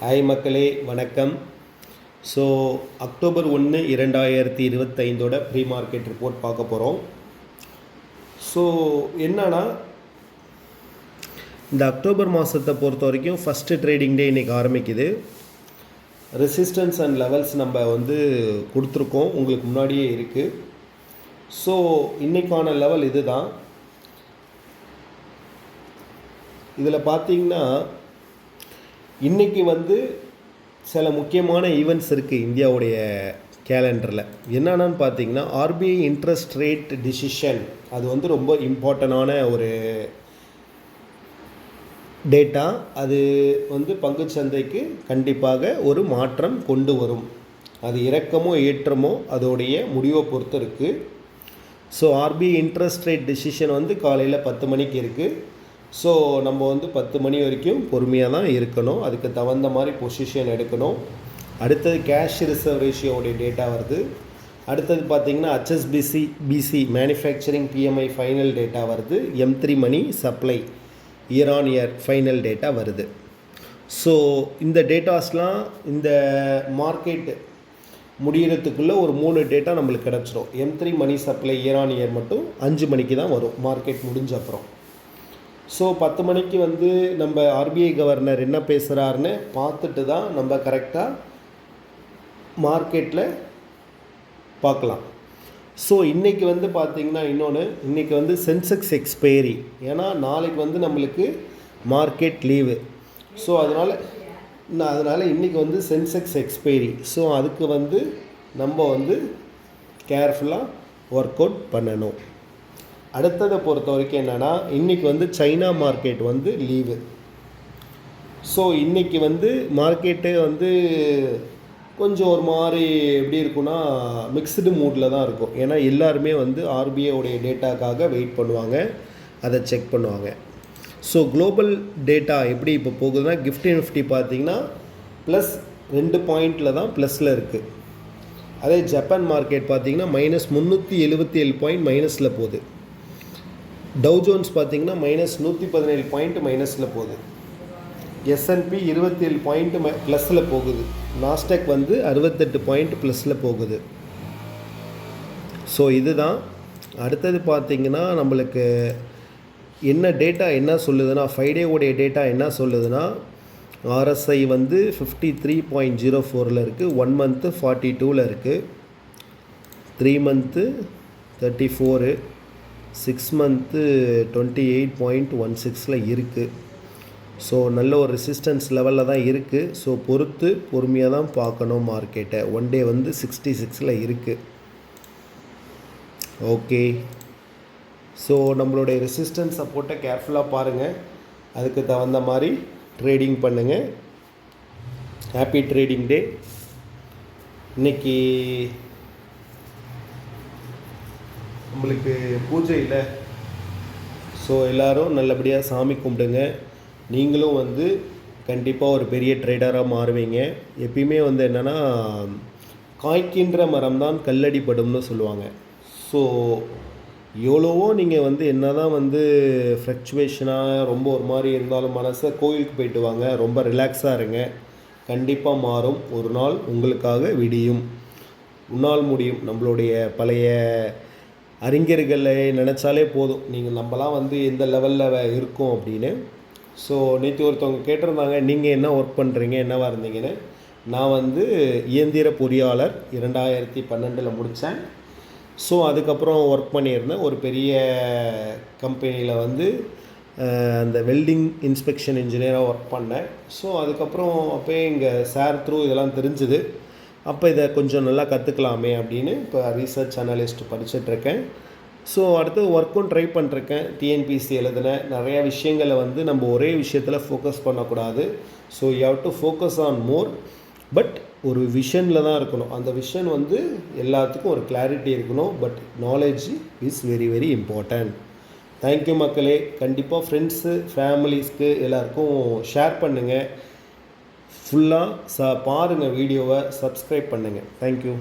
Hi மக்களே, வணக்கம். So October 1 2025 pre market report பார்க்க போகிறோம். ஸோ என்னன்னா, இந்த அக்டோபர் மாதத்தை பொறுத்த வரைக்கும் ஃபஸ்ட்டு ட்ரேடிங் டே இன்றைக்கி ஆரம்பிக்குது. ரெசிஸ்டன்ஸ் அண்ட் லெவல்ஸ் நம்ம கொடுத்துருக்கோம், உங்களுக்கு முன்னாடியே இருக்குது. ஸோ இன்றைக்கான லெவல் இது தான். இதில் பார்த்தீங்கன்னா, இன்றைக்கி சில முக்கியமான ஈவெண்ட்ஸ் இருக்குது இந்தியாவுடைய கேலண்டரில். என்னென்னு பார்த்தீங்கன்னா, ஆர்பிஐ இன்ட்ரெஸ்ட் ரேட் டிசிஷன். அது ரொம்ப இம்பார்ட்டண்டான ஒரு டேட்டா. அது பங்குச்சந்தைக்கு கண்டிப்பாக ஒரு மாற்றம் கொண்டு வரும். அது இறக்கமோ ஏற்றமோ அதோடைய முடிவை பொறுத்து இருக்குது. So RBI interest rate decision காலையில் 10 மணிக்கு இருக்குது. ஸோ நம்ம 10 மணி வரைக்கும் பொறுமையாக தான் இருக்கணும். அதுக்கு தகுந்த மாதிரி பொசிஷன் எடுக்கணும். அடுத்தது கேஷ் ரிசர்வ் ரேஷியோடைய டேட்டா வருது. அடுத்தது பார்த்திங்கன்னா HSBC manufacturing PMI final data வருது. M3 money supply year on year final data வருது. ஸோ இந்த டேட்டாஸ்லாம் இந்த மார்க்கெட் முடிகிறதுக்குள்ளே ஒரு 3 டேட்டா நம்மளுக்கு கிடச்சிரும். M3 money supply year on year மட்டும் 5 மணிக்கு தான் வரும் மார்க்கெட் முடிஞ்ச அப்புறம். ஸோ 10 மணிக்கு நம்ம ஆர்பிஐ கவர்னர் என்ன பேசுகிறாருன்னு பார்த்துட்டு தான் நம்ம கரெக்டாக மார்க்கெட்டில் பார்க்கலாம். ஸோ இன்றைக்கி பார்த்திங்கன்னா, இன்றைக்கி சென்செக்ஸ் எக்ஸ்பைரி. ஏன்னா நாளைக்கு நம்மளுக்கு மார்க்கெட் லீவு. ஸோ அதனால் இன்றைக்கி சென்செக்ஸ் எக்ஸ்பைரி. ஸோ அதுக்கு நம்ம கேர்ஃபுல்லாக ஒர்க் அவுட் பண்ணணும். அடுத்ததை பொறுத்த வரைக்கும் என்னென்னா, இன்றைக்கி சைனா மார்க்கெட் லீவு. ஸோ இன்றைக்கி மார்க்கெட்டே கொஞ்சம் ஒரு மாதிரி எப்படி இருக்குன்னா, மிக்ஸ்டு மூடில் தான் இருக்கும். ஏன்னா எல்லாருமே ஆர்பிஐடைய டேட்டாக்காக வெயிட் பண்ணுவாங்க, அதை செக் பண்ணுவாங்க. ஸோ குளோபல் டேட்டா எப்படி இப்போ போகுதுன்னா, நிஃப்டி பார்த்திங்கன்னா +2 பாயிண்டில் தான் ப்ளஸில் இருக்குது. அதே ஜப்பான் மார்க்கெட் பார்த்திங்கன்னா -377 பாயிண்ட் மைனஸில் போகுது. டவ் ஜோன்ஸ் பார்த்திங்கன்னா -117 பாயிண்ட் மைனஸில் போகுது. S&P 27 பாயிண்ட் ப்ளஸில் போகுது. நாஸ்டாக் 68 பாயிண்ட் ப்ளஸில் போகுது. ஸோ இதுதான். அடுத்தது பார்த்திங்கன்னா, நம்மளுக்கு என்ன டேட்டா என்ன சொல்லுதுன்னா, 5 டேவுடைய டேட்டா என்ன சொல்லுதுன்னா, RSI 53.04 இருக்குது. 1 மந்த்து 42 இருக்குது. 3 மந்த்து 34, 6 மந்த்து 28.16 இருக்குது. ஸோ நல்ல ஒரு ரெசிஸ்டன்ஸ் லெவலில் தான் இருக்குது. ஸோ பொறுமையாக தான் பார்க்கணும் மார்க்கெட்டை. 1 டே 66 இருக்குது. ஓகே. ஸோ நம்மளுடைய ரெசிஸ்டன்ஸ் சப்போர்ட்டை கேர்ஃபுல்லாக பாருங்கள். அதுக்கு தகுந்த மாதிரி ட்ரேடிங் பண்ணுங்கள். ஹாப்பி ட்ரேடிங் டே. இன்றைக்கி நம்மளுக்கு பூஜை இல்லை. ஸோ எல்லோரும் நல்லபடியாக சாமி கும்பிடுங்க. நீங்களும் கண்டிப்பாக ஒரு பெரிய ட்ரேடராக மாறுவீங்க. எப்பயுமே என்னென்னா, காய்க்கின்ற மரம் தான் கல்லடிப்படும்னு சொல்லுவாங்க. ஸோ எவ்வளவோ நீங்கள் என்ன தான் ஃப்ளக்சுவேஷனாக ரொம்ப ஒரு மாதிரி இருந்தாலும் மனசை கோயிலுக்கு போயிட்டு வாங்க, ரொம்ப ரிலாக்ஸாக இருங்க. கண்டிப்பாக மாறும். ஒரு நாள் உங்களுக்காக விடியும். உன்னால் முடியும். நம்மளுடைய பழைய அறிஞர்களை நினச்சாலே போதும், நீங்கள் நம்மலாம் எந்த லெவலில் இருக்கோம் அப்படின்னு. ஸோ நேற்று ஒருத்தவங்க கேட்டிருந்தாங்க, நீங்கள் என்ன ஒர்க் பண்ணுறீங்க, என்னவாக இருந்தீங்கன்னு. நான் இயந்திர பொறியாளர் 2012 முடித்தேன். ஸோ அதுக்கப்புறம் ஒர்க் பண்ணியிருந்தேன் ஒரு பெரிய கம்பெனியில் அந்த வெல்டிங் இன்ஸ்பெக்ஷன் இன்ஜினியராக ஒர்க் பண்ணேன். ஸோ அதுக்கப்புறம் அப்போயே இங்கே ஷேர் த்ரூ இதெல்லாம் தெரிஞ்சுது. அப்போ இதை கொஞ்சம் நல்லா கற்றுக்கலாமே அப்படின்னு இப்போ ரீசர்ச் அனலிஸ்ட் படிச்சுட்ருக்கேன். ஸோ அடுத்து ஒர்க்கும் ட்ரை பண்ணிருக்கேன். TNPSC எழுதினேன். நிறையா விஷயங்களை நம்ம ஒரே விஷயத்தில் ஃபோக்கஸ் பண்ணக்கூடாது. So you have to focus on more. But ஒரு விஷனில் தான் இருக்கணும். அந்த விஷன் எல்லாத்துக்கும் ஒரு கிளாரிட்டி இருக்கணும். But knowledge is very very important. Thank you மக்களே. கண்டிப்பாக ஃப்ரெண்ட்ஸு ஃபேமிலிஸ்க்கு எல்லாருக்கும் ஷேர் பண்ணுங்கள். ஃபுல்லாக பாருங்கள் வீடியோவை, சப்ஸ்கிரைப் பண்ணுங்கள். தேங்க்யூ.